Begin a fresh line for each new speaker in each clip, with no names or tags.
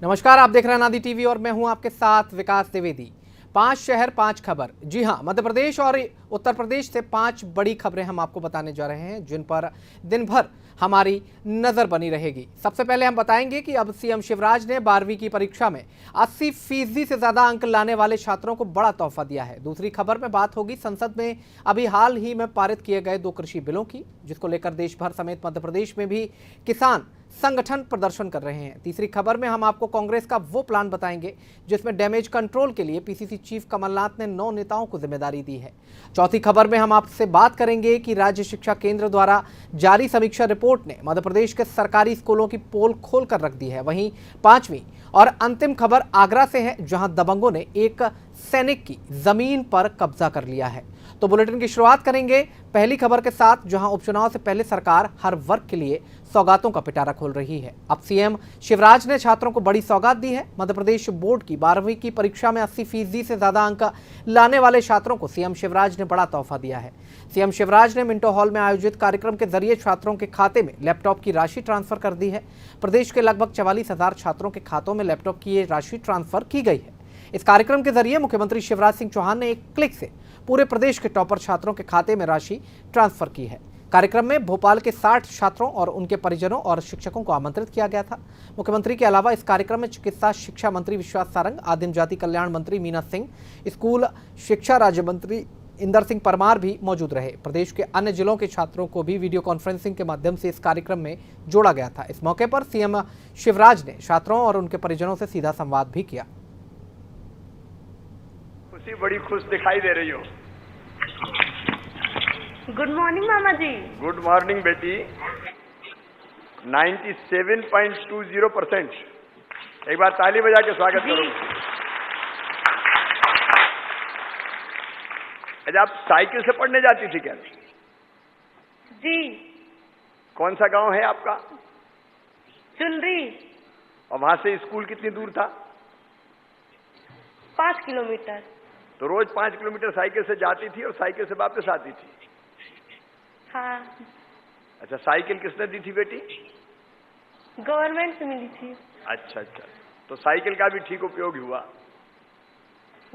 नमस्कार, आप देख रहे हैं नादी टीवी और मैं हूं आपके साथ विकास द्विवेदी। 5 शहर 5 खबर। जी हां, मध्य प्रदेश और उत्तर प्रदेश से 5 बड़ी खबरें हम आपको बताने जा रहे हैं जिन पर दिन भर हमारी नजर बनी रहेगी। सबसे पहले हम बताएंगे कि अब सीएम शिवराज ने 12वीं की परीक्षा में 80% से ज्यादा अंक लाने वाले छात्रों को बड़ा तोहफा दिया है। दूसरी खबर में बात होगी संसद में अभी हाल ही में पारित किए गए 2 कृषि बिलों की, जिसको लेकर देश भर समेत मध्य प्रदेश में भी किसान संगठन प्रदर्शन कर रहे हैं। तीसरी खबर में हम आपको कांग्रेस का वो प्लान बताएंगे जिसमें डैमेज कंट्रोल के लिए पीसीसी चीफ कमलनाथ ने 9 नेताओं को जिम्मेदारी दी है। चौथी खबर में हम आपसे बात करेंगे कि राज्य शिक्षा केंद्र द्वारा जारी समीक्षा रिपोर्ट ने मध्य प्रदेश के सरकारी स्कूलों की पोल खोल कर रख दी है। वहीं 5वीं और अंतिम खबर आगरा से है, जहां दबंगों ने एक सैनिक की जमीन पर कब्जा कर लिया है। तो बुलेटिन की शुरुआत करेंगे पहली खबर के साथ, जहां उपचुनाव से पहले सरकार हर वर्ग के लिए सौगातों का पिटारा खोल रही है। अब सीएम शिवराज ने छात्रों को बड़ी सौगात दी है। मध्य प्रदेश बोर्ड की 12वीं की परीक्षा में 80% से ज्यादा अंक लाने वाले छात्रों को सीएम शिवराज ने बड़ा तोहफा दिया है। सीएम शिवराज ने मिंटो हॉल में आयोजित कार्यक्रम के जरिए छात्रों के खाते में लैपटॉप की राशि ट्रांसफर कर दी है। प्रदेश के लगभग 44,000 छात्रों के खातों में लैपटॉप की ये राशि ट्रांसफर की गई है। इस कार्यक्रम के जरिए मुख्यमंत्री शिवराज सिंह चौहान ने एक क्लिक से पूरे प्रदेश के टॉपर छात्रों के खाते में राशि ट्रांसफर की है। कार्यक्रम में भोपाल के 60 छात्रों और उनके परिजनों और शिक्षकों को आमंत्रित किया गया था। मुख्यमंत्री के अलावा इस कार्यक्रम में चिकित्सा शिक्षा मंत्री विश्वास सारंग, आदिम जाति कल्याण मंत्री मीना सिंह, स्कूल शिक्षा राज्य मंत्री इंदर सिंह परमार भी मौजूद रहे। प्रदेश के अन्य जिलों के छात्रों को भी वीडियो कॉन्फ्रेंसिंग के माध्यम से इस कार्यक्रम में जोड़ा गया था। इस मौके पर सीएम शिवराज ने छात्रों और उनके परिजनों से सीधा संवाद भी किया।
बड़ी खुश दिखाई दे रही हो।
गुड मॉर्निंग मामा जी।
गुड मॉर्निंग बेटी। 97.20%। एक बार ताली बजा के स्वागत करो। अच्छा, आप साइकिल से पढ़ने जाती थी क्या?
जी।
कौन सा गांव है आपका?
चुनरी।
और वहां से स्कूल कितनी दूर था?
5 किलोमीटर।
तो रोज 5 किलोमीटर साइकिल से जाती थी और साइकिल से वापस आती थी?
हाँ।
अच्छा, साइकिल किसने दी थी बेटी?
गवर्नमेंट से मिली थी।
अच्छा, तो साइकिल का भी ठीक उपयोग हुआ।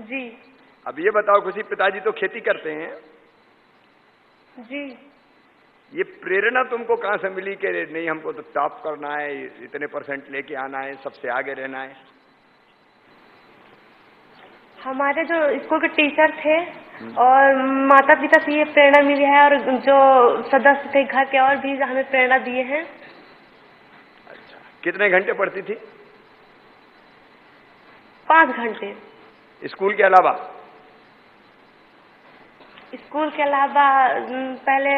जी।
अब ये बताओ खुशी, पिताजी तो खेती करते हैं।
जी।
ये प्रेरणा तुमको कहां से मिली कि नहीं हमको तो टॉप करना है, इतने % लेके आना है, सबसे आगे रहना है?
हमारे जो स्कूल के टीचर थे और माता पिता से ये प्रेरणा मिली है, और जो सदस्य थे घर के और भी हमें प्रेरणा दिए हैं।
अच्छा, कितने घंटे पढ़ती थी?
5 घंटे।
स्कूल के अलावा?
स्कूल के अलावा पहले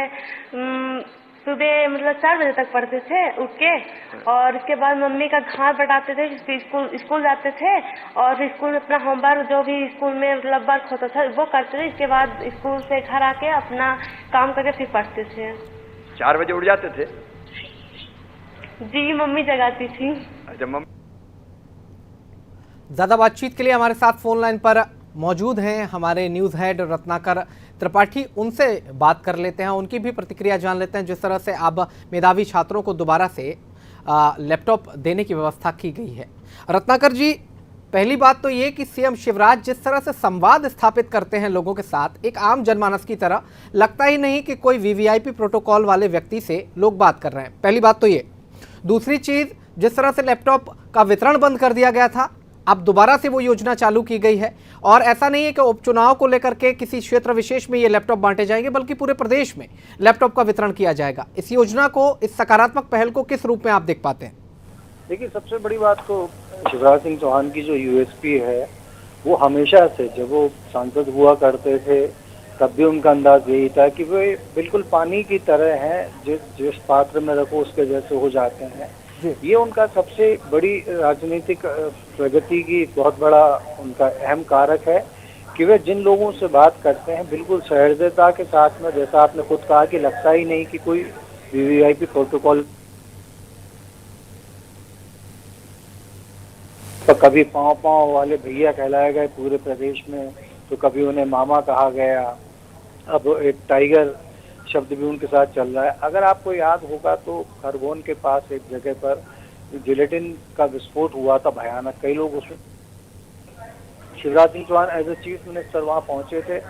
सुबह मतलब 4 बजे तक पढ़ते थे उठ के, और उसके बाद मम्मी का घर बैठाते थे, स्कूल जाते थे, और फिर स्कूल में अपना होमवर्क जो भी स्कूल में मतलब वर्क होता था वो करते थे। इसके बाद स्कूल से घर आके अपना काम करके फिर पढ़ते थे।
4 बजे उठ जाते थे?
जी, मम्मी जगाती थी।
अच्छा, मम्मी।
ज्यादा बातचीत के लिए हमारे साथ फोन लाइन पर मौजूद हैं हमारे न्यूज़ हेड रत्नाकर त्रिपाठी। उनसे बात कर लेते हैं, उनकी भी प्रतिक्रिया जान लेते हैं। जिस तरह से अब मेधावी छात्रों को दोबारा से लैपटॉप देने की व्यवस्था की गई है। रत्नाकर जी, पहली बात तो ये कि सीएम शिवराज जिस तरह से संवाद स्थापित करते हैं लोगों के साथ, एक आम जनमानस की तरह, लगता ही नहीं कि कोई वीवीआईपी प्रोटोकॉल वाले व्यक्ति से लोग बात कर रहे हैं। पहली बात तो ये। दूसरी चीज, जिस तरह से लैपटॉप का वितरण बंद कर दिया गया था, अब दोबारा से वो योजना चालू की गई है, और ऐसा नहीं है कि उपचुनाव को लेकर के किसी क्षेत्र विशेष में ये लैपटॉप बांटे जाएंगे, बल्कि पूरे प्रदेश में लैपटॉप का वितरण किया जाएगा। इस योजना को, इस सकारात्मक पहल को किस रूप में आप देख पाते हैं?
देखिए, सबसे बड़ी बात तो शिवराज सिंह चौहान की जो यूएसपी है, वो हमेशा से जब वो सांसद हुआ करते थे तब भी उनका अंदाज यही था कि वे बिल्कुल पानी की तरह हैं, जिस पात्र में रखो उसके जैसे हो जाते हैं। ये उनका सबसे बड़ी राजनीतिक प्रगति की बहुत बड़ा उनका अहम कारक है कि वे जिन लोगों से बात करते हैं बिल्कुल सहृदयता के साथ में, जैसा आपने खुद कहा कि लगता ही नहीं कि कोई वीवीआईपी प्रोटोकॉल। तो कभी पाँव वाले भैया कहलाए गए पूरे प्रदेश में, तो कभी उन्हें मामा कहा गया, अब एक टाइगर शब्द भी उनके साथ चल रहा है। अगर आपको याद होगा तो खरगोन के पास एक जगह पर जिलेटिन का विस्फोट हुआ था भयानक, कई लोग उसमें। Shivraj Singh Chouhan as a chief minister वहां पहुंचे थे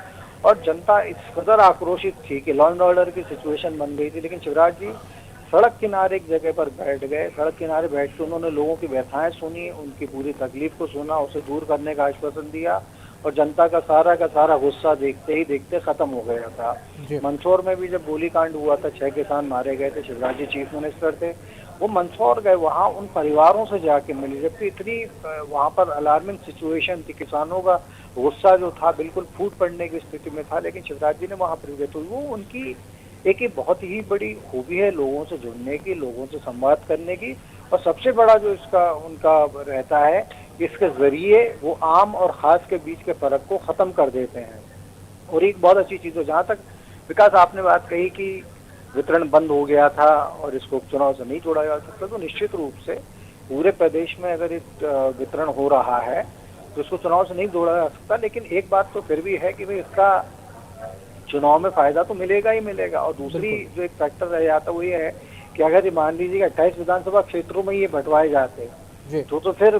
और जनता इस कदर आक्रोशित थी कि लॉ एंड ऑर्डर की सिचुएशन बन गई थी, लेकिन शिवराज जी सड़क किनारे एक जगह पर बैठ गए। सड़क किनारे बैठ के उन्होंने लोगों की व्यथाएं सुनी, उनकी पूरी तकलीफ को सुना, उसे दूर करने का आश्वासन दिया और जनता का सारा गुस्सा देखते ही देखते खत्म हो गया था। मंदसौर में भी जब गोलीकांड हुआ था, 6 किसान मारे गए थे, शिवराज जी चीफ मिनिस्टर थे, वो मंदसौर गए, वहाँ उन परिवारों से जाके मिले, जबकि इतनी वहाँ पर अलार्मिंग सिचुएशन थी, किसानों का गुस्सा जो था बिल्कुल फूट पड़ने की स्थिति में था, लेकिन शिवराज जी ने वहाँ पर गए। तो वो उनकी एक बहुत ही बड़ी खूबी है लोगों से जुड़ने की, लोगों से संवाद करने की, और सबसे बड़ा जो इसका उनका रहता है कि इसके जरिए वो आम और खास के बीच के फर्क को खत्म कर देते हैं। और एक बहुत अच्छी चीज है, जहाँ तक विकास आपने बात कही कि वितरण बंद हो गया था और इसको चुनाव से नहीं जोड़ा जा सकता, तो निश्चित रूप से पूरे प्रदेश में अगर वितरण हो रहा है तो इसको चुनाव से नहीं जोड़ा जा सकता। लेकिन एक बात तो फिर भी है कि भाई इसका चुनाव में फायदा तो मिलेगा ही मिलेगा। और दूसरी जो एक फैक्टर रह जाता वो ये है कि अगर ये मान लीजिए 28 विधानसभा क्षेत्रों में ये बंटवाए जाते तो फिर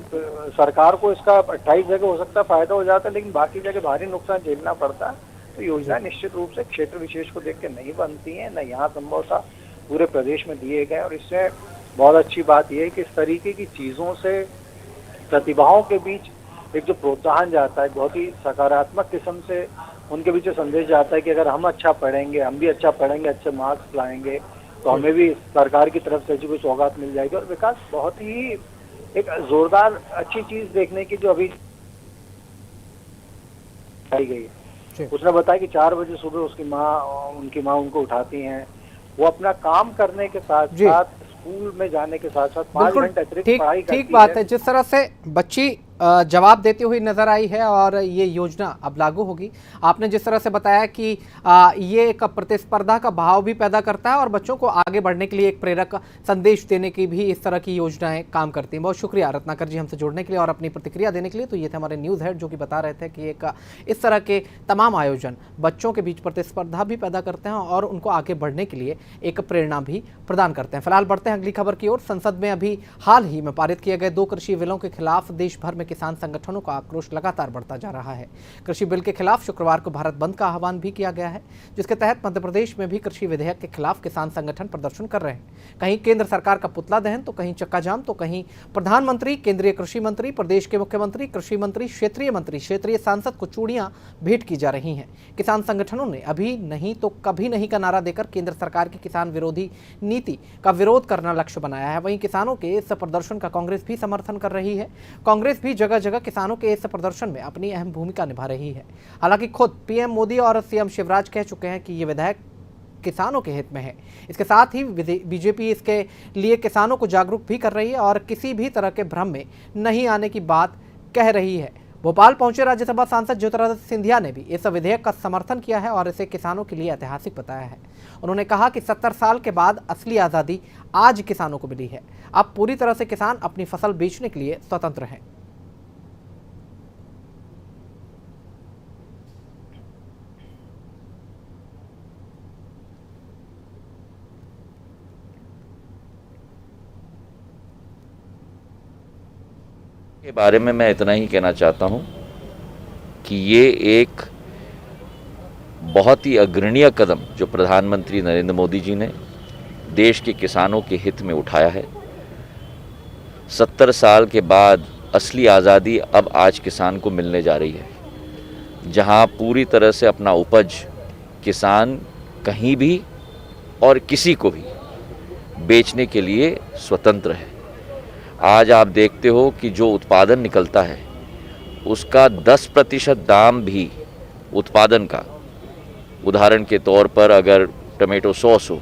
सरकार को इसका 28 जगह हो सकता फायदा हो जाता, लेकिन बाकी जगह भारी नुकसान झेलना पड़ता। तो योजना निश्चित रूप से क्षेत्र विशेष को देख के नहीं बनती है, न यहाँ संभवतः पूरे प्रदेश में दिए गए। और इससे बहुत अच्छी बात यह है कि इस तरीके की चीजों से प्रतिभाओं के बीच एक जो प्रोत्साहन जाता है, बहुत ही सकारात्मक किस्म से उनके बीच संदेश जाता है कि अगर हम अच्छा पढ़ेंगे, हम भी अच्छा पढ़ेंगे, अच्छे मार्क्स लाएंगे, तो हमें भी सरकार की तरफ से कोई सौगात मिल जाएगी। और विकास बहुत ही एक जोरदार अच्छी चीज देखने की जो अभी आई गई है। उसने बताया कि 4 बजे सुबह उनकी माँ उनको उठाती हैं, वो अपना काम करने के साथ साथ स्कूल में जाने के साथ साथ 5 घंटे अतिरिक्त पढ़ाई करती है।
ठीक बात है, जिस तरह से बच्ची जवाब देती हुई नजर आई है और ये योजना अब लागू होगी। आपने जिस तरह से बताया कि ये एक प्रतिस्पर्धा का भाव भी पैदा करता है और बच्चों को आगे बढ़ने के लिए एक प्रेरक संदेश देने की भी इस तरह की योजनाएं काम करती हैं। बहुत शुक्रिया रत्नाकर जी हमसे जुड़ने के लिए और अपनी प्रतिक्रिया देने के लिए। तो ये थे हमारे न्यूज़ हेड जो कि बता रहे थे कि एक इस तरह के तमाम आयोजन बच्चों के बीच प्रतिस्पर्धा भी पैदा करते हैं और उनको आगे बढ़ने के लिए एक प्रेरणा भी प्रदान करते हैं। फिलहाल बढ़ते हैं अगली खबर की ओर। संसद में अभी हाल ही में पारित किए गए 2 कृषि बिलों के खिलाफ देश भर में किसान संगठनों का आक्रोश लगातार बढ़ता जा रहा है। कृषि बिल के खिलाफ शुक्रवार को भारत बंद का आह्वान भी किया गया है, जिसके तहत मध्य प्रदेश में भी कृषि विधेयक के खिलाफ किसान संगठन प्रदर्शन कर रहे हैं। कहीं केंद्र सरकार का पुतला दहन, तो कहीं चक्का जाम, तो कहीं प्रधानमंत्री, केंद्रीय कृषि मंत्री, प्रदेश के मुख्यमंत्री, कृषि मंत्री, क्षेत्रीय सांसद को चूड़ियां भेंट की जा रही हैं। किसान संगठनों ने अभी नहीं तो कभी नहीं का नारा देकर केंद्र सरकार की किसान विरोधी नीति का विरोध करना लक्ष्य बनाया है। वहीं किसानों के इस प्रदर्शन का कांग्रेस भी समर्थन कर रही है। कांग्रेस भी जगह जगह किसानों के इस प्रदर्शन में अपनी अहम भूमिका निभा रही है। हालांकि खुद पीएम मोदी और सीएम शिवराज कह चुके हैं कि ये विधेयक किसानों के हित में है। इसके साथ ही बीजेपी इसके लिए किसानों को जागरूक भी कर रही है और किसी भी तरह के भ्रम में नहीं आने की बात कह रही है। भोपाल पहुंचे राज्यसभा सांसद ज्योतिरादित्य सिंधिया ने भी इस विधेयक का समर्थन किया है और इसे किसानों के लिए ऐतिहासिक बताया है। उन्होंने कहा कि 70 साल के बाद असली आज़ादी आज किसानों को मिली है। अब पूरी तरह से किसान अपनी फसल बेचने के लिए स्वतंत्र हैं।
के बारे में मैं इतना ही कहना चाहता हूं कि ये एक बहुत ही अग्रणीय कदम जो प्रधानमंत्री नरेंद्र मोदी जी ने देश के किसानों के हित में उठाया है। 70 साल के बाद असली आज़ादी अब आज किसान को मिलने जा रही है, जहां पूरी तरह से अपना उपज किसान कहीं भी और किसी को भी बेचने के लिए स्वतंत्र है। आज आप देखते हो कि जो उत्पादन निकलता है उसका 10% दाम भी उत्पादन का, उदाहरण के तौर पर अगर टमाटो सॉस हो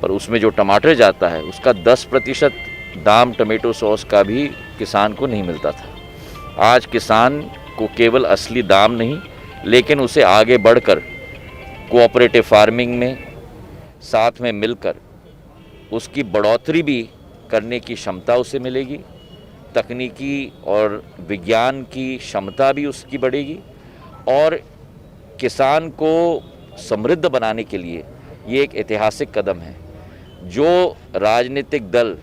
पर उसमें जो टमाटर जाता है उसका 10% दाम टमाटो सॉस का भी किसान को नहीं मिलता था। आज किसान को केवल असली दाम नहीं, लेकिन उसे आगे बढ़कर कोऑपरेटिव फार्मिंग में साथ में मिलकर उसकी बढ़ोतरी भी करने की क्षमता उसे मिलेगी। तकनीकी और विज्ञान की क्षमता भी उसकी बढ़ेगी और किसान को समृद्ध बनाने के लिए ये एक ऐतिहासिक कदम है। जो राजनीतिक दल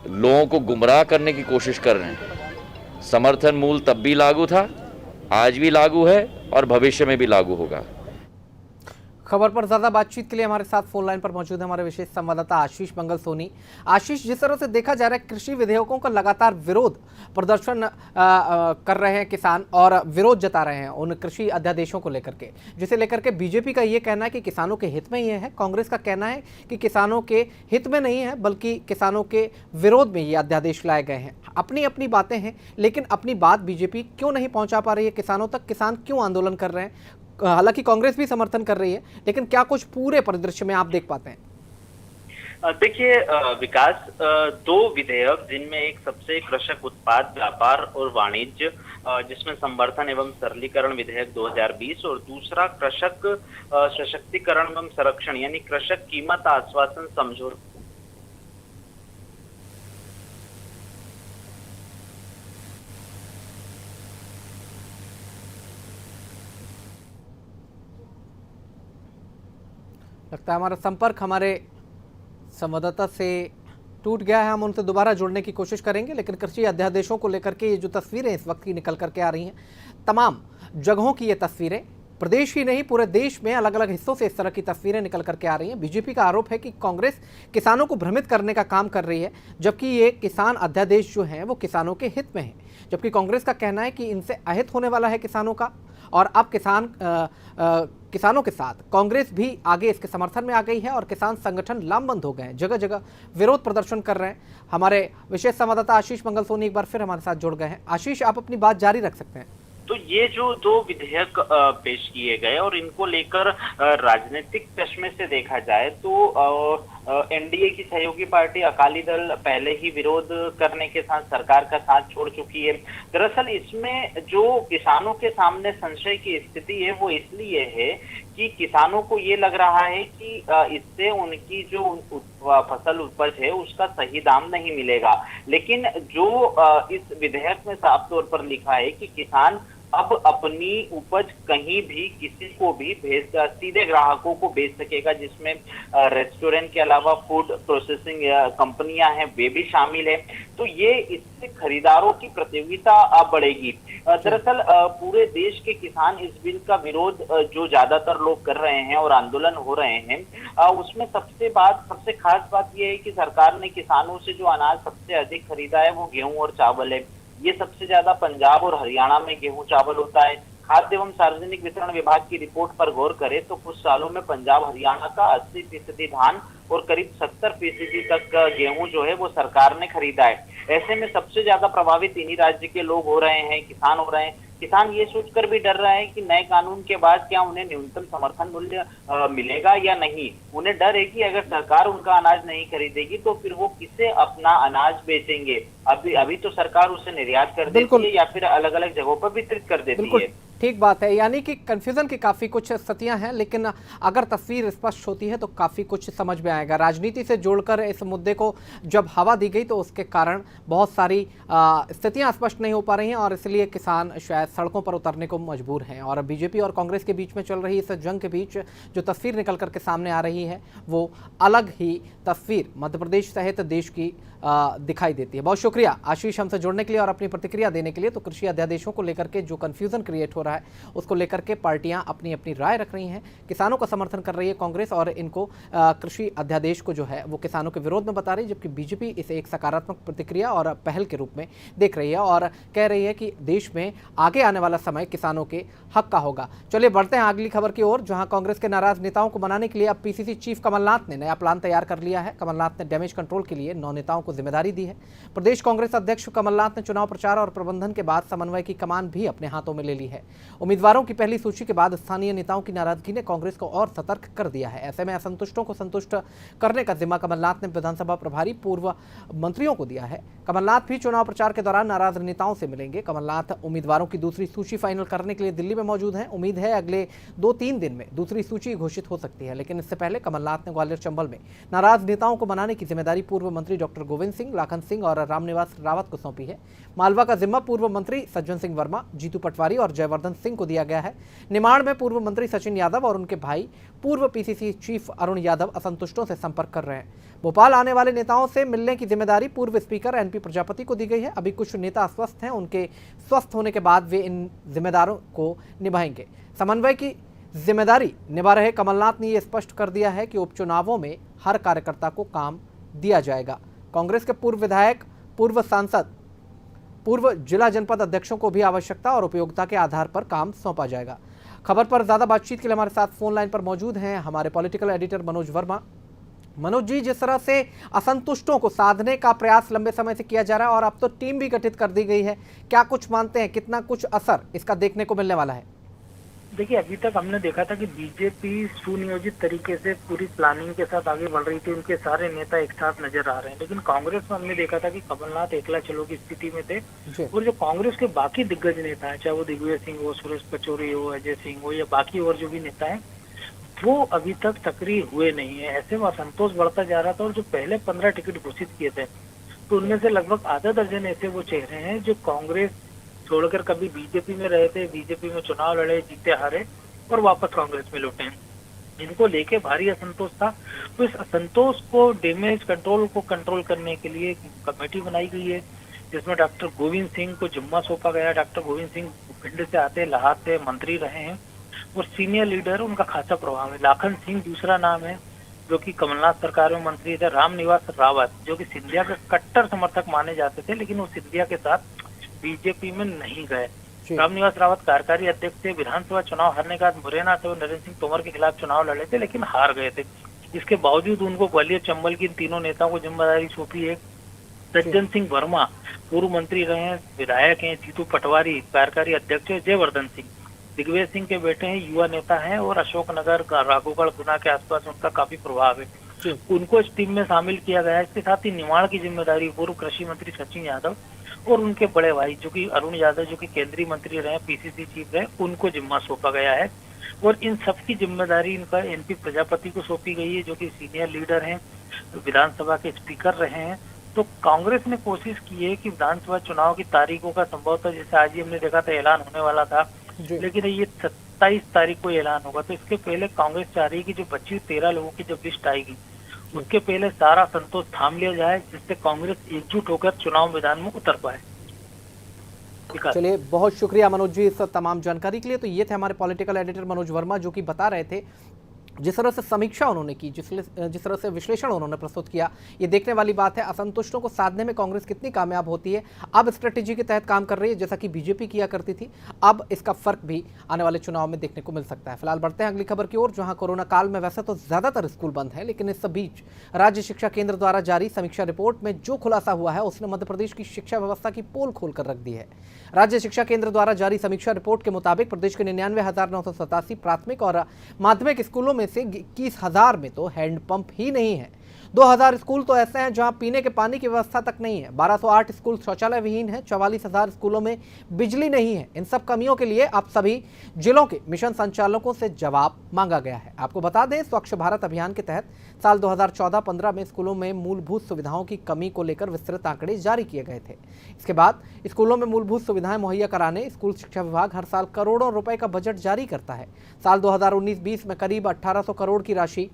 लोगों को गुमराह करने की कोशिश कर रहे हैं। समर्थन मूल्य तब भी लागू था, आज भी लागू है और भविष्य में भी लागू होगा।
खबर पर ज्यादा बातचीत के लिए हमारे साथ फोन लाइन पर मौजूद है हमारे विशेष संवाददाता आशीष मंगल सोनी। आशीष, जिस तरह से देखा जा रहा है कृषि विधेयकों का लगातार विरोध प्रदर्शन कर रहे हैं किसान और विरोध जता रहे हैं उन कृषि अध्यादेशों को लेकर के, जिसे लेकर के बीजेपी का ये कहना है कि किसानों के हित में ये है, कांग्रेस का कहना है कि किसानों के हित में नहीं है बल्कि किसानों के विरोध में ये अध्यादेश लाए गए हैं। अपनी अपनी बातें हैं, लेकिन अपनी बात बीजेपी क्यों नहीं पहुंचा पा रही है किसानों तक? किसान क्यों आंदोलन कर रहे हैं? हालांकि कांग्रेस भी समर्थन कर रही है, लेकिन क्या कुछ पूरे परिदृश्य में आप देख पाते हैं?
देखिए विकास, दो विधेयक जिनमें एक सबसे कृषक उत्पाद व्यापार और वाणिज्य जिसमें संवर्धन एवं सरलीकरण विधेयक 2020 और दूसरा कृषक सशक्तिकरण एवं संरक्षण यानी कृषक कीमत आश्वासन समझौता।
लगता है हमारा संपर्क हमारे संवाददाता से टूट गया है। हम उनसे दोबारा जुड़ने की कोशिश करेंगे, लेकिन कृषि अध्यादेशों को लेकर के ये जो तस्वीरें इस वक्त की निकल करके आ रही हैं, तमाम जगहों की ये तस्वीरें, प्रदेश ही नहीं पूरे देश में अलग अलग हिस्सों से इस तरह की तस्वीरें निकल करके आ रही हैं। बीजेपी का आरोप है कि कांग्रेस किसानों को भ्रमित करने का काम कर रही है, जबकि ये किसान अध्यादेश जो हैं वो किसानों के हित में है। जबकि कांग्रेस का कहना है कि इनसे अहित होने वाला है किसानों का, और अब किसानों के साथ कांग्रेस भी आगे इसके समर्थन में आ गई है और किसान संगठन लामबंद हो गए हैं, जगह जगह विरोध प्रदर्शन कर रहे हैं। हमारे विशेष संवाददाता आशीष मंगल सोनी एक बार फिर हमारे साथ जुड़ गए हैं। आशीष, आप अपनी बात जारी रख सकते हैं।
तो ये जो दो विधेयक पेश किए गए और इनको लेकर राजनीतिक चश्मे से देखा जाए तो एनडीए की सहयोगी पार्टी अकाली दल पहले ही विरोध करने के साथ सरकार का साथ छोड़ चुकी है। दरअसल इसमें जो किसानों के सामने संशय की स्थिति है वो इसलिए है कि किसानों को ये लग रहा है कि इससे उनकी जो फसल उपज है उसका सही दाम नहीं मिलेगा। लेकिन जो इस विधेयक में साफ तौर पर लिखा है कि किसान अब अपनी उपज कहीं भी किसी को भी सीधे ग्राहकों को बेच सकेगा, जिसमें रेस्टोरेंट के अलावा फूड प्रोसेसिंग कंपनियां हैं वे भी शामिल है। तो ये इससे खरीदारों की प्रतियोगिता बढ़ेगी। दरअसल पूरे देश के किसान इस बिल का विरोध जो ज्यादातर लोग कर रहे हैं और आंदोलन हो रहे हैं, उसमें सबसे खास बात यह है कि सरकार ने किसानों से जो अनाज सबसे अधिक खरीदा है वो गेहूं और चावल है। ये सबसे ज्यादा पंजाब और हरियाणा में गेहूं चावल होता है। खाद्य एवं सार्वजनिक वितरण विभाग की रिपोर्ट पर गौर करें तो कुछ सालों में पंजाब हरियाणा का 80% धान और करीब 70% तक गेहूं जो है वो सरकार ने खरीदा है। ऐसे में सबसे ज्यादा प्रभावित इन्हीं राज्य के लोग हो रहे हैं, किसान हो रहे हैं। किसान ये सोचकर भी डर रहा है कि नए कानून के बाद क्या उन्हें न्यूनतम समर्थन मूल्य मिलेगा या नहीं। उन्हें डर है कि अगर सरकार उनका अनाज नहीं खरीदेगी तो फिर वो किसे अपना अनाज बेचेंगे। अभी तो सरकार उसे निर्यात कर देती है या फिर अलग अलग जगहों पर वितरित कर देती है।
ठीक बात है, यानी कि कंफ्यूजन की काफ़ी कुछ स्थितियां हैं, लेकिन अगर तस्वीर स्पष्ट होती है तो काफ़ी कुछ समझ में आएगा। राजनीति से जोड़कर इस मुद्दे को जब हवा दी गई तो उसके कारण बहुत सारी स्थितियां स्पष्ट नहीं हो पा रही हैं और इसलिए किसान शायद सड़कों पर उतरने को मजबूर हैं। और बीजेपी और कांग्रेस के बीच में चल रही इस जंग के बीच जो तस्वीर निकल करके सामने आ रही है वो अलग ही तस्वीर मध्य प्रदेश सहित देश की दिखाई देती है। बहुत शुक्रिया आशीष हमसे जुड़ने के लिए और अपनी प्रतिक्रिया देने के लिए। तो कृषि अध्यादेशों को लेकर के जो कंफ्यूजन क्रिएट हो रहा है उसको लेकर के पार्टियां अपनी अपनी राय रख रही हैं। किसानों का समर्थन कर रही है कांग्रेस और इनको कृषि अध्यादेश को जो है वो किसानों के विरोध में बता रही है, जबकि बीजेपी इसे एक सकारात्मक प्रतिक्रिया और पहल के रूप में देख रही है और कह रही है कि देश में आगे आने वाला समय किसानों के हक का होगा। चलिए बढ़ते हैं अगली खबर की ओर, जहां कांग्रेस के नाराज नेताओं को मनाने के लिए अब पीसीसी चीफ कमलनाथ ने नया प्लान तैयार कर लिया है। कमलनाथ ने डैमेज कंट्रोल के लिए 9 नेताओं को जिम्मेदारी दी है। प्रदेश कांग्रेस अध्यक्ष कमलनाथ ने चुनाव प्रचार और प्रबंधन के बाद समन्वय की कमान भी अपने हाथों में ले ली है। उम्मीदवारों की पहली सूची के बाद स्थानीय नेताओं की नाराजगी ने कांग्रेस को और सतर्क कर दिया है। ऐसे में असंतुष्टों को संतुष्ट करने का जिम्मा कमलनाथ ने विधानसभा प्रभारी पूर्व मंत्रियों को दिया है। कमलनाथ भी चुनाव प्रचार के दौरान नाराज नेताओं से मिलेंगे। कमलनाथ उम्मीदवारों की दूसरी सूची फाइनल करने के लिए दिल्ली में मौजूद हैं। उम्मीद है अगले 2-3 दिन में दूसरी सूची घोषित हो सकती है, लेकिन इससे पहले कमलनाथ ने ग्वालियर चंबल में नाराज नेताओं को मनाने की जिम्मेदारी पूर्व मंत्री डॉक्टर गोविंद सिंह, लाखन सिंह और रामनिवास रावत को सौंपी है। मालवा का जिम्मा पूर्व मंत्री सज्जन सिंह वर्मा, जीतू पटवारी और जयवर्धन जयवर्धन सिंह को दिया गया है। निमाड़ में पूर्व मंत्री सचिन यादव और उनके भाई पूर्व पीसीसी चीफ अरुण यादव असंतुष्टों से संपर्क कर रहे हैं। भोपाल आने वाले नेताओं से मिलने की जिम्मेदारी पूर्व स्पीकर एनपी प्रजापति को दी गई है। अभी कुछ नेता अस्वस्थ हैं, उनके स्वस्थ होने के बाद वे इन जिम्मेदारों को निभाएंगे। समन्वय की जिम्मेदारी निभा रहे कमलनाथ ने यह स्पष्ट कर दिया है कि उपचुनावों में हर कार्यकर्ता को काम दिया जाएगा। कांग्रेस के पूर्व विधायक, पूर्व सांसद, पूर्व जिला जनपद अध्यक्षों को भी आवश्यकता और उपयोगिता के आधार पर काम सौंपा जाएगा। खबर पर ज्यादा बातचीत के लिए हमारे साथ फोन लाइन पर मौजूद हैं हमारे पॉलिटिकल एडिटर मनोज वर्मा। मनोज जी, जिस तरह से असंतुष्टों को साधने का प्रयास लंबे समय से किया जा रहा है और अब तो टीम भी गठित कर दी गई है, क्या कुछ मानते हैं, कितना कुछ असर इसका देखने को मिलने वाला है?
देखिए, अभी तक हमने देखा था कि बीजेपी सुनियोजित तरीके से पूरी प्लानिंग के साथ आगे बढ़ रही थी, उनके सारे नेता एक साथ नजर आ रहे हैं। लेकिन कांग्रेस में हमने देखा था कि कमलनाथ एकला चलो की स्थिति में थे और जो कांग्रेस के बाकी दिग्गज नेता हैं, चाहे वो दिग्विजय सिंह हो, सुरेश पचौरी हो, अजय सिंह हो या बाकी और जो भी नेता हैं, वो अभी तक सक्रिय हुए नहीं है। ऐसे में असंतोष बढ़ता जा रहा था और जो पहले 15 टिकट घोषित किए थे तो उनमें से लगभग आधा दर्जन ऐसे वो चेहरे हैं जो कांग्रेस छोड़कर कभी बीजेपी में रहे थे, बीजेपी में चुनाव लड़े, जीते हारे और वापस कांग्रेस में लौटे हैं, जिनको लेके भारी असंतोष था। तो इस असंतोष को डैमेज कंट्रोल करने के लिए एक कमेटी बनाई गई है जिसमें डॉक्टर गोविंद सिंह को जिम्मा सौंपा गया। डॉक्टर गोविंद सिंह भिंड से आते, लाहार से मंत्री रहे हैं और सीनियर लीडर, उनका खासा प्रभाव है। लाखन सिंह दूसरा नाम है जो कि कमलनाथ सरकार में मंत्री थे। रामनिवास रावत जो कि सिंधिया के कट्टर समर्थक माने जाते थे, लेकिन वो सिंधिया के साथ बीजेपी में नहीं गए। रामनिवास रावत कार्यकारी अध्यक्ष थे। विधानसभा चुनाव हारने के बाद मुरैना से वो नरेंद्र सिंह तोमर के खिलाफ चुनाव लड़े थे लेकिन हार गए थे। इसके बावजूद उनको ग्वालियर चंबल की इन तीनों नेताओं को जिम्मेदारी सौंपी है। सज्जन सिंह वर्मा पूर्व मंत्री रहे हैं, विधायक हैं। जीतू पटवारी कार्यकारी अध्यक्ष है। जयवर्धन सिंह दिग्विजय सिंह के बेटे हैं, युवा नेता हैं और अशोकनगर, राघोगढ़, गुना के आसपास उनका काफी प्रभाव है। उनको इस टीम में शामिल किया गया है। इसके साथ ही निमाड़ की जिम्मेदारी पूर्व कृषि मंत्री सचिन यादव और उनके बड़े भाई जो कि अरुण यादव जो कि केंद्रीय मंत्री रहे, पीसीसी चीफ रहे, उनको जिम्मा सौंपा गया है। और इन सबकी जिम्मेदारी इनका एनपी प्रजापति को सौंपी गई है जो कि सीनियर लीडर हैं, विधानसभा के स्पीकर रहे हैं। तो कांग्रेस ने कोशिश की है कि विधानसभा चुनाव की तारीखों का संभवतः, जैसे आज ही हमने देखा था ऐलान होने वाला था, लेकिन ये 27 तारीख को ऐलान होगा। तो इसके पहले कांग्रेस चाह रही है कि जो बची 13 लोगों की जब लिस्ट आएगी उसके पहले सारा संतोष थाम लिया जाए, जिससे कांग्रेस एकजुट होकर चुनाव मैदान में उतर पाए।
चलिए, बहुत शुक्रिया मनोज जी इस तमाम जानकारी के लिए। तो ये थे हमारे पॉलिटिकल एडिटर मनोज वर्मा जो कि बता रहे थे जिस तरह से समीक्षा उन्होंने की, जिस तरह से विश्लेषण उन्होंने प्रस्तुत किया, ये देखने वाली बात है असंतुष्टों को साधने में कांग्रेस कितनी कामयाब होती है। अब स्ट्रेटेजी के तहत काम कर रही है जैसा कि बीजेपी किया करती थी। अब इसका फर्क भी आने वाले चुनाव में देखने को मिल सकता है। फिलहाल बढ़ते हैं अगली खबर की ओर, जहां कोरोना काल में वैसे तो ज्यादातर स्कूल बंद है, लेकिन इस बीच राज्य शिक्षा केंद्र द्वारा जारी समीक्षा रिपोर्ट में जो खुलासा हुआ है उसने मध्य प्रदेश की शिक्षा व्यवस्था की पोल खोल कर रख दी है। राज्य शिक्षा केंद्र द्वारा जारी समीक्षा रिपोर्ट के मुताबिक प्रदेश के 99,987 प्राथमिक और माध्यमिक स्कूलों में से 21,000 में तो हैंडपंप ही नहीं है। 2,000 स्कूल तो ऐसे हैं जहां पीने के पानी की व्यवस्था तक नहीं है। 1208 स्कूल शौचालय विहीन है। 44,000 स्कूलों में बिजली नहीं है। इन सब कमियों के लिए अब सभी जिलों के मिशन संचालकों से जवाब मांगा गया है। आपको बता दें, स्वच्छ भारत अभियान के तहत साल 2014-15 में स्कूलों में मूलभूत सुविधाओं की कमी को लेकर विस्तृत आंकड़े जारी किए गए थे। इसके बाद स्कूलों में मूलभूत सुविधाएं मुहैया कराने स्कूल शिक्षा विभाग हर साल करोड़ों रुपए का बजट जारी करता है। साल 2019-20 में करीब 1800 करोड़ की राशि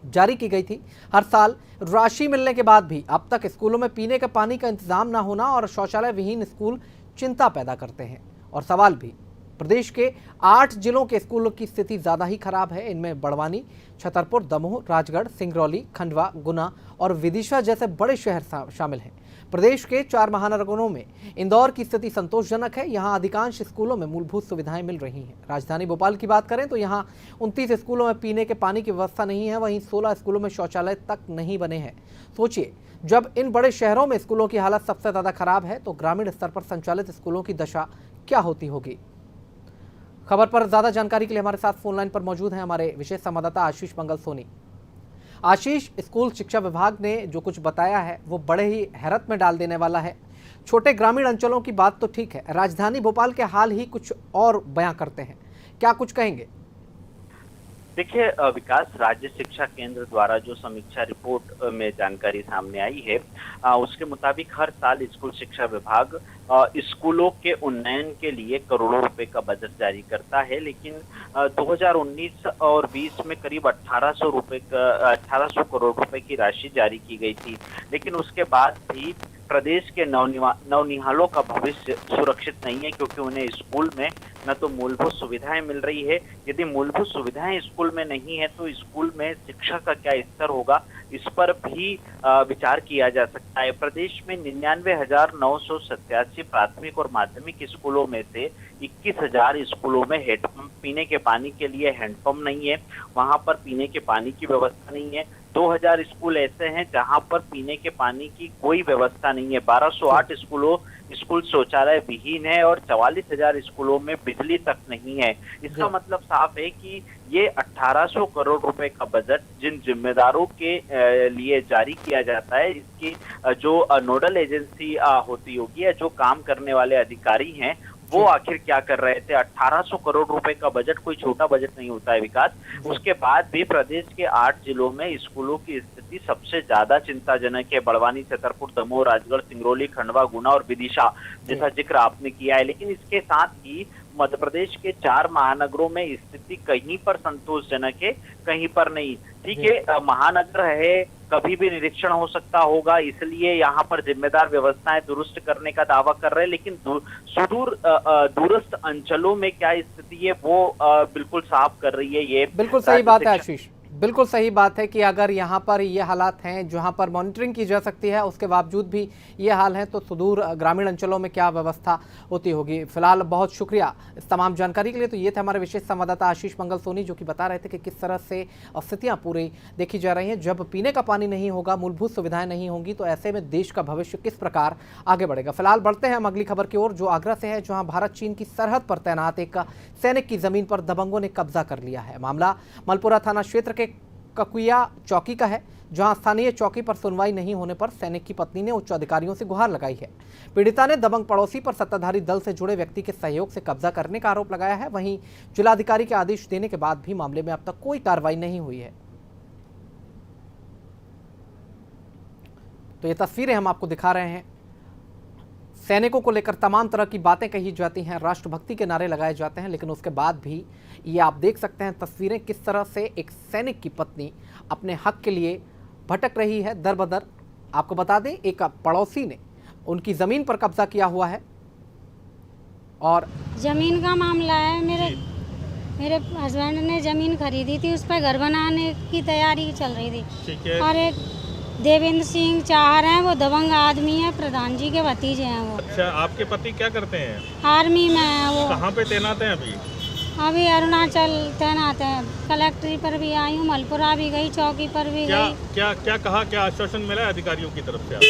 जारी की गई थी। हर साल राशि मिलने के बाद भी अब तक स्कूलों में पीने के पानी का इंतजाम न होना और शौचालय विहीन स्कूल चिंता पैदा करते हैं। और सवाल भी, प्रदेश के 8 जिलों के स्कूलों की स्थिति ज्यादा ही खराब है। इनमें बड़वानी, छतरपुर, दमोह, राजगढ़, सिंगरौली, खंडवा, गुना और विदिशा जैसे बड़े शहर शामिल हैं। प्रदेश के 4 महानगरों में इंदौर की स्थिति संतोषजनक है। यहां अधिकांश स्कूलों में मूलभूत सुविधाएं मिल रही हैं। राजधानी भोपाल की बात करें तो यहां 29 स्कूलों में पीने के पानी की व्यवस्था नहीं है। वहीं 16 स्कूलों में शौचालय तक नहीं बने हैं। सोचिए, जब इन बड़े शहरों में स्कूलों की हालत सबसे ज्यादा खराब है तो ग्रामीण स्तर पर संचालित स्कूलों की दशा क्या होती होगी। खबर पर ज्यादा जानकारी के लिए हमारे साथ फोन लाइन पर मौजूद हैं हमारे विशेष संवाददाता आशीष मंगल सोनी। आशीष, स्कूल शिक्षा विभाग ने जो कुछ बताया है वो बड़े ही हैरत में डाल देने वाला है। छोटे ग्रामीण अंचलों की बात तो ठीक है, राजधानी भोपाल के हाल ही कुछ और बयां करते हैं, क्या कुछ कहेंगे?
देखिए, विकास राज्य शिक्षा केंद्र द्वारा जो समीक्षा रिपोर्ट में जानकारी सामने आई है, उसके मुताबिक हर साल स्कूल शिक्षा विभाग स्कूलों के उन्नयन के लिए करोड़ों रुपए का बजट जारी करता है, लेकिन 2019 और 20 में करीब 1800 करोड़ रुपए की राशि जारी की गई थी। लेकिन उसके बाद भी प्रदेश के नवनिहालों का भविष्य सुरक्षित नहीं है, क्योंकि उन्हें स्कूल में न तो मूलभूत सुविधाएं मिल रही है। यदि मूलभूत सुविधाएं स्कूल में नहीं है तो स्कूल में शिक्षा का क्या स्तर होगा, इस पर भी विचार किया जा सकता है। प्रदेश में 99,987 प्राथमिक और माध्यमिक स्कूलों में से 21,000 स्कूलों में हैंडपंप, पीने के पानी के लिए हैंडपंप नहीं है, वहां पर पीने के पानी की व्यवस्था नहीं है। 2000 स्कूल ऐसे हैं जहां पर पीने के पानी की कोई व्यवस्था नहीं है। 1208 स्कूल शौचालय विहीन है और 44,000 स्कूलों में बिजली तक नहीं है। इसका मतलब साफ है कि ये 1800 करोड़ रुपए का बजट जिन जिम्मेदारों के लिए जारी किया जाता है, इसकी जो नोडल एजेंसी होती होगी या जो काम करने वाले अधिकारी हैं, वो आखिर क्या कर रहे थे। 1800 करोड़ रुपए का बजट कोई छोटा बजट नहीं होता है विकास। उसके बाद भी प्रदेश के 8 जिलों में स्कूलों की स्थिति सबसे ज्यादा चिंताजनक है। बड़वानी, छतरपुर, दमोह, राजगढ़, सिंगरौली, खंडवा, गुना और विदिशा, जैसा जिक्र आपने किया है। लेकिन इसके साथ ही मध्य प्रदेश के 4 महानगरों में स्थिति कहीं पर संतोषजनक है, कहीं पर नहीं। ठीक है, महानगर है, कभी भी निरीक्षण हो सकता होगा, इसलिए यहाँ पर जिम्मेदार व्यवस्थाएं दुरुस्त करने का दावा कर रहे हैं। लेकिन सुदूर दूरस्थ अंचलों में क्या स्थिति है वो बिल्कुल साफ कर रही है। ये
बिल्कुल सही बात है आशीष, बिल्कुल सही बात है कि अगर यहाँ पर ये हालात हैं जहाँ पर मॉनिटरिंग की जा सकती है, उसके बावजूद भी ये हाल है, तो सुदूर ग्रामीण अंचलों में क्या व्यवस्था होती होगी। फिलहाल बहुत शुक्रिया इस तमाम जानकारी के लिए। तो ये थे हमारे विशेष संवाददाता आशीष मंगल सोनी, जो कि बता रहे थे कि किस तरह से स्थितियाँ पूरी देखी जा रही हैं। जब पीने का पानी नहीं होगा, मूलभूत सुविधाएं नहीं होंगी, तो ऐसे में देश का भविष्य किस प्रकार आगे बढ़ेगा। फिलहाल बढ़ते हैं हम अगली खबर की ओर, जो आगरा से है, जहाँ भारत चीन की सरहद पर तैनात एक सैनिक की जमीन पर दबंगों ने कब्जा कर लिया है। मामला मलपुरा थाना क्षेत्र के ककुया चौकी का है, जहां स्थानीय चौकी पर सुनवाई नहीं होने पर सैनिक की पत्नी ने उच्च अधिकारियों से गुहार लगाई है। पीड़िता ने दबंग पड़ोसी पर सत्ताधारी दल से जुड़े व्यक्ति के सहयोग से कब्जा करने का आरोप लगाया है। वहीं जिलाधिकारी के आदेश देने के बाद भी मामले में अब तक कोई कार्रवाई नहीं हुई है। तो ये तस्वीरें हम आपको दिखा रहे हैं। सैनिकों को लेकर तमाम तरह की बातें कही जाती हैं, राष्ट्रभक्ति के नारे लगाए जाते हैं, लेकिन उसके बाद भी ये आप देख सकते हैं तस्वीरें किस तरह से एक सैनिक की पत्नी अपने हक के लिए भटक रही है दर बदर। आपको बता दें, एक पड़ोसी ने उनकी ज़मीन पर कब्जा किया हुआ है और
ज़मीन का मामला है। मेरे हस्बैंड ने ज़मीन खरीदी थी, उस पर घर बनाने की तैयारी चल रही थी।
ठीक है।
और एक देवेंद्र सिंह चाहर हैं, वो दबंग आदमी है, प्रधान जी के भतीजे हैं वो।
अच्छा, आपके पति क्या करते हैं?
आर्मी में है वो।
कहाँ पे तैनात हैं अभी?
अभी अरुणाचल तैनात है। कलेक्ट्री पर भी आई हूँ, मलपुरा भी गई, चौकी पर भी गई।
क्या कहा, क्या आश्वासन मिला है अधिकारियों की तरफ से आपको?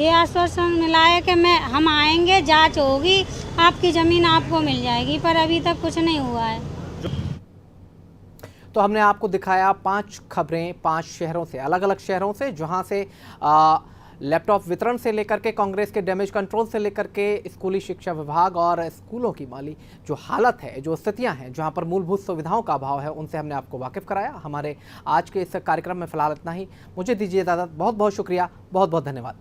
ये आश्वासन मिला है कि हम आएंगे, जांच होगी, आपकी ज़मीन आपको मिल जाएगी, पर अभी तक कुछ नहीं हुआ है।
तो हमने आपको दिखाया 5 खबरें 5 शहरों से, अलग अलग शहरों से, जहां से लैपटॉप वितरण से लेकर के कांग्रेस के डैमेज कंट्रोल से लेकर के स्कूली शिक्षा विभाग और स्कूलों की माली जो हालत है, जो स्थितियां हैं, जहां पर मूलभूत सुविधाओं का अभाव है, उनसे हमने आपको वाकिफ कराया। हमारे आज के इस कार्यक्रम में फिलहाल इतना ही। मुझे दीजिए इजाज़त। बहुत बहुत शुक्रिया, बहुत बहुत धन्यवाद।